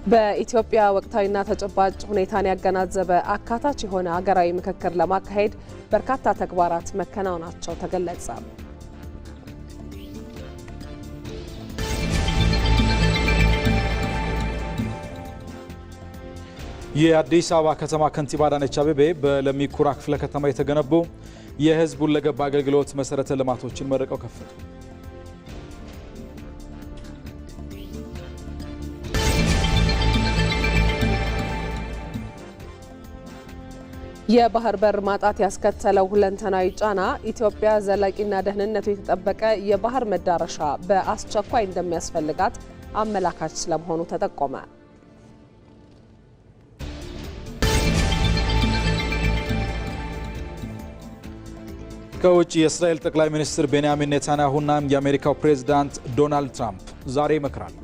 በኢትዮጵያ ወቅታዊና ተጨባጭ ሁኔታን ያገናዘበ አካታች የሆነ ሀገራዊ ምክክር ለማካሄድ በርካታ ተግባራት መከናወናቸው ተገለጸ። የአዲስ አበባ ከተማ ከንቲባ አዳነች አቤቤ በለሚ ኩራ ክፍለ ከተማ የተገነቡ የህዝብ ሁለገብ አገልግሎት መሰረተ ልማቶችን መርቀው ከፈቱ። የባህር በር ማጣት ያስከተለው ሁለንተናዊ ጫና ኢትዮጵያ ዘላቂና ደህንነቱ የተጠበቀ የባህር መዳረሻ በአስቸኳይ እንደሚያስፈልጋት አመላካች ስለመሆኑ ተጠቆመ። ከውጭ የእስራኤል ጠቅላይ ሚኒስትር ቤንያሚን ኔታንያሁና የአሜሪካው ፕሬዝዳንት ዶናልድ ትራምፕ ዛሬ ይመክራሉ።